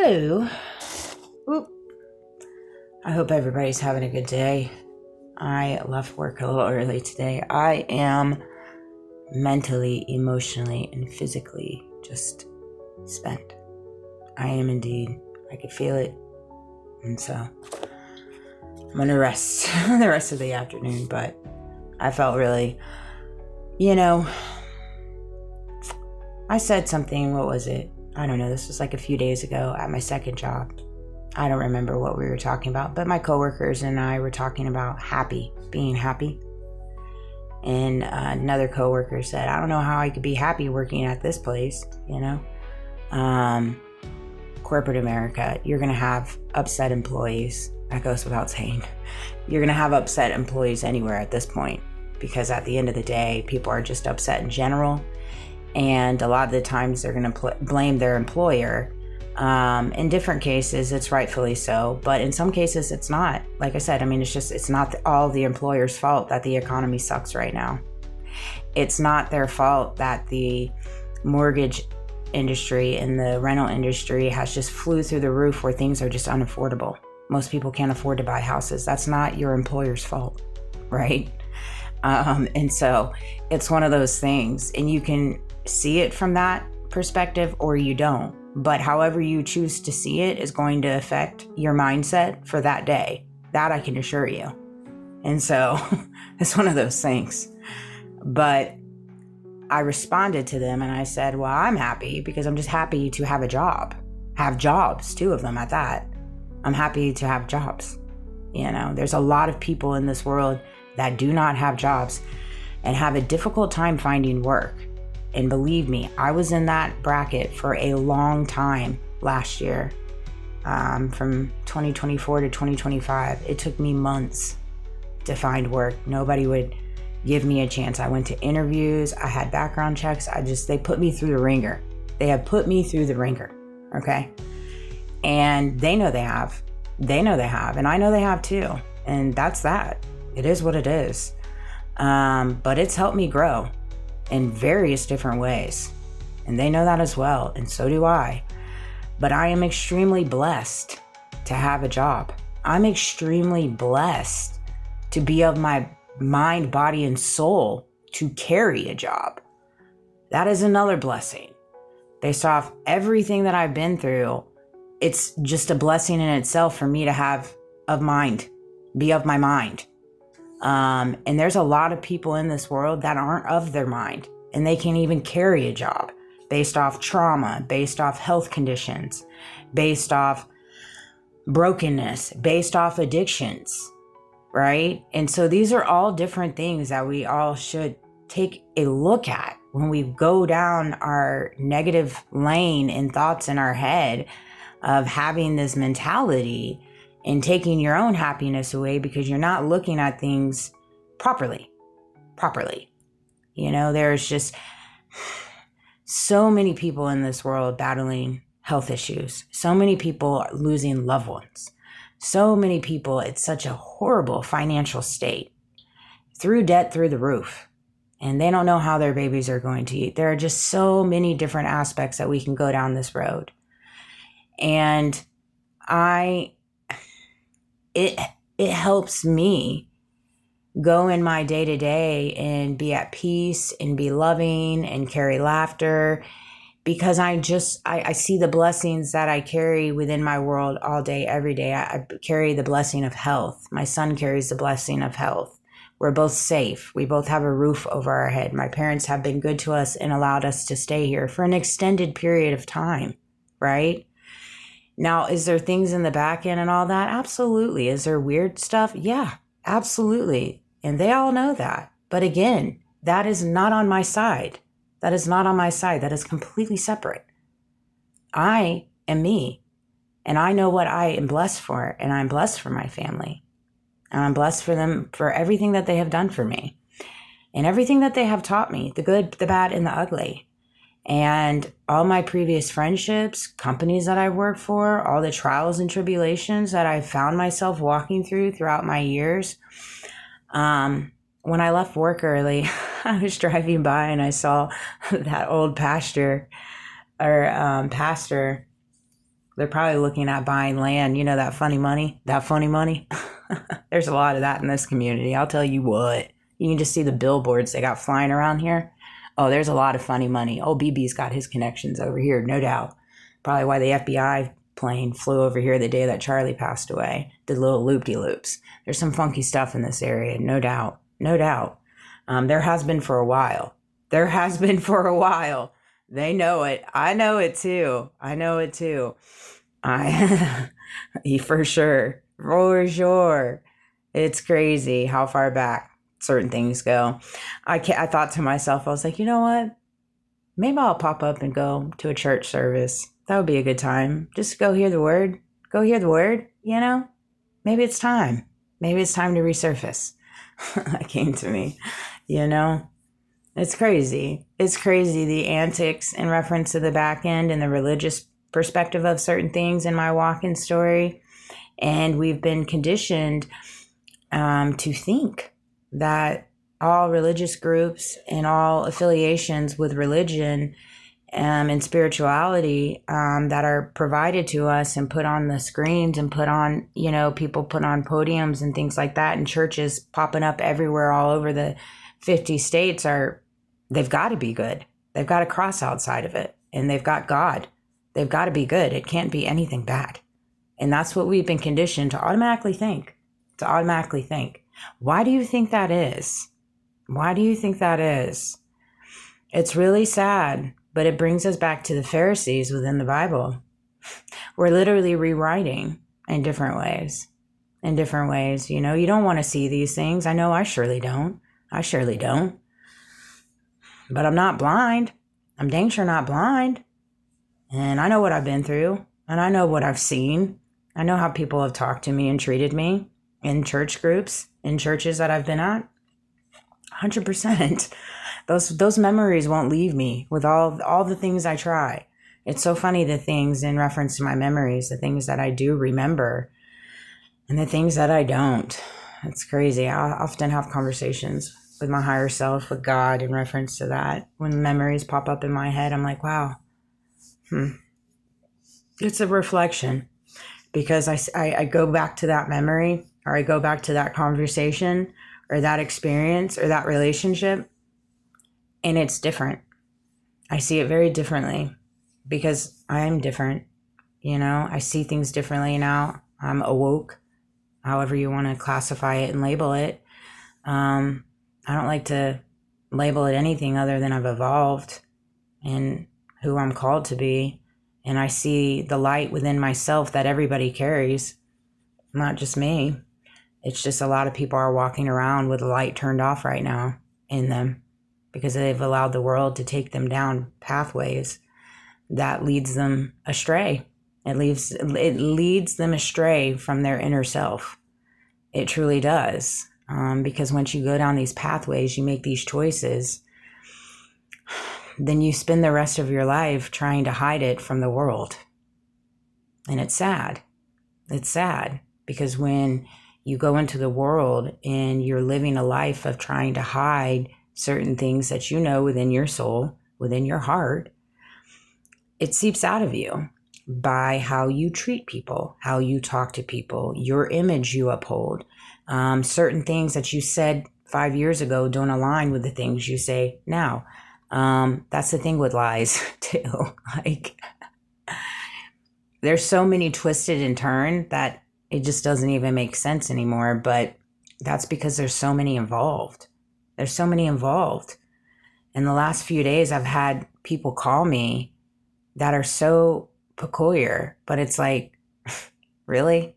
So, oop, I hope everybody's having a good day. I left work a little early today. I am mentally, emotionally, and physically just spent. I am indeed. I could feel it. And so, I'm going to rest the rest of the afternoon, but I felt really, I said something, what was it? I don't know, this was like a few days ago at my second job. I don't remember what we were talking about, but my coworkers and I were talking about being happy. And another coworker said, I don't know how I could be happy working at this place, corporate America, you're going to have upset employees. That goes without saying. You're going to have upset employees anywhere at this point, because at the end of the day, people are just upset in general. And a lot of the times they're going to blame their employer. In different cases, it's rightfully so, but in some cases it's not. Like I said, it's not all the employer's fault that the economy sucks right now. It's not their fault that the mortgage industry and the rental industry has just flew through the roof where things are just unaffordable. Most people can't afford to buy houses. That's not your employer's fault, right? And so it's one of those things, and you can see it from that perspective or you don't. But however you choose to see it is going to affect your mindset for that day. That I can assure you. And so it's one of those things. But I responded to them and I said, well, I'm happy because I'm just happy to have a job. Have jobs, 2 of them at that. I'm happy to have jobs. There's a lot of people in this world that do not have jobs and have a difficult time finding work. And believe me, I was in that bracket for a long time last year, from 2024 to 2025. It took me months to find work. Nobody would give me a chance. I went to interviews. I had background checks. They put me through the ringer. They have put me through the ringer. Okay. And they know they have. And I know they have too. And that's that. It is what it is. But it's helped me grow in various different ways. And they know that as well. And so do I. But I am extremely blessed to have a job. I'm extremely blessed to be of my mind, body, and soul to carry a job. That is another blessing. Based off everything that I've been through, it's just a blessing in itself for me to have be of my mind. And there's a lot of people in this world that aren't of their mind, and they can't even carry a job based off trauma, based off health conditions, based off brokenness, based off addictions, right? And so these are all different things that we all should take a look at when we go down our negative lane and thoughts in our head of having this mentality and taking your own happiness away because you're not looking at things properly. There's just so many people in this world battling health issues. So many people losing loved ones. So many people, it's such a horrible financial state. Through debt through the roof. And they don't know how their babies are going to eat. There are just so many different aspects that we can go down this road. And it helps me go in my day-to-day and be at peace and be loving and carry laughter, because I see the blessings that I carry within my world all day, every day. I carry the blessing of health. My son carries the blessing of health. We're both safe. We both have a roof over our head. My parents have been good to us and allowed us to stay here for an extended period of time, right? Now, is there things in the back end and all that? Absolutely. Is there weird stuff? Yeah, absolutely. And they all know that. But again, that is not on my side. That is not on my side. That is completely separate. I am me. And I know what I am blessed for. And I'm blessed for my family. And I'm blessed for them for everything that they have done for me. And everything that they have taught me. The good, the bad, and the ugly. And all my previous friendships, companies that I've worked for, all the trials and tribulations that I found myself walking through throughout my years. When I left work early, I was driving by and I saw that old pastor They're probably looking at buying land. You know, that funny money, There's a lot of that in this community. I'll tell you what. You can just see the billboards they got flying around here. Oh, there's a lot of funny money. Oh, BB's got his connections over here, no doubt. Probably why the FBI plane flew over here the day that Charlie passed away. Did little loop-de-loops. There's some funky stuff in this area, no doubt. No doubt. There has been for a while. They know it. I know it too. For sure. For sure. It's crazy how far back certain things go. I thought to myself, I was like, you know what? Maybe I'll pop up and go to a church service. That would be a good time. Just go hear the word. You know? Maybe it's time. To resurface. That came to me, you know? It's crazy. The antics in reference to the back end and the religious perspective of certain things in my walk-in story. And we've been conditioned to think that all religious groups and all affiliations with religion and spirituality that are provided to us and put on the screens and put on, you know, people put on podiums and things like that, and churches popping up everywhere all over the 50 states they've got to be good. They've got a cross outside of it, and they've got God. They've got to be good. It can't be anything bad. And that's what we've been conditioned to automatically think. Why do you think that is? It's really sad, but it brings us back to the Pharisees within the Bible. We're literally rewriting in different ways. You know, you don't want to see these things. I know I surely don't. But I'm not blind. I'm dang sure not blind. And I know what I've been through. And I know what I've seen. I know how people have talked to me and treated me in church groups, in churches that I've been at. 100%. Those memories won't leave me with all the things I try. It's so funny, the things in reference to my memories, the things that I do remember and the things that I don't. It's crazy. I often have conversations with my higher self, with God, in reference to that. When memories pop up in my head, I'm like, wow. It's a reflection, because I go back to that memory, or I go back to that conversation or that experience or that relationship, and it's different. I see it very differently because I am different. You know, I see things differently now. I'm awoke, however you want to classify it and label it. I don't like to label it anything other than I've evolved in who I'm called to be. And I see the light within myself that everybody carries, not just me. It's just a lot of people are walking around with the light turned off right now in them because they've allowed the world to take them down pathways that leads them astray. It leads them astray from their inner self. It truly does. Because once you go down these pathways, you make these choices, then you spend the rest of your life trying to hide it from the world. And it's sad. Because when you go into the world and you're living a life of trying to hide certain things that you know within your soul, within your heart, it seeps out of you by how you treat people, how you talk to people, your image you uphold. Certain things that you said 5 years ago don't align with the things you say now. That's the thing with lies too. Like, there's so many twisted and turned that it just doesn't even make sense anymore. But that's because there's so many involved. In the last few days, I've had people call me that are so peculiar, but it's like, really?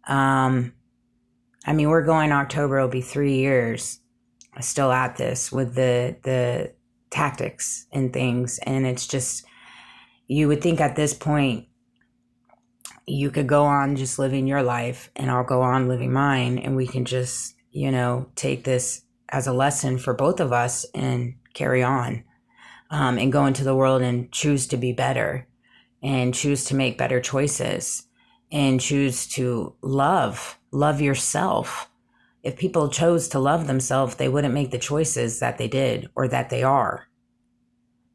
I mean, we're going October, it'll be 3 years still at this with the tactics and things. And it's just, you would think at this point, you could go on just living your life and I'll go on living mine. And we can just, you know, take this as a lesson for both of us and carry on and go into the world and choose to be better and choose to make better choices and choose to love yourself. If people chose to love themselves, they wouldn't make the choices that they did or that they are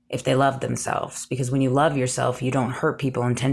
if they loved themselves. Because when you love yourself, you don't hurt people intentionally.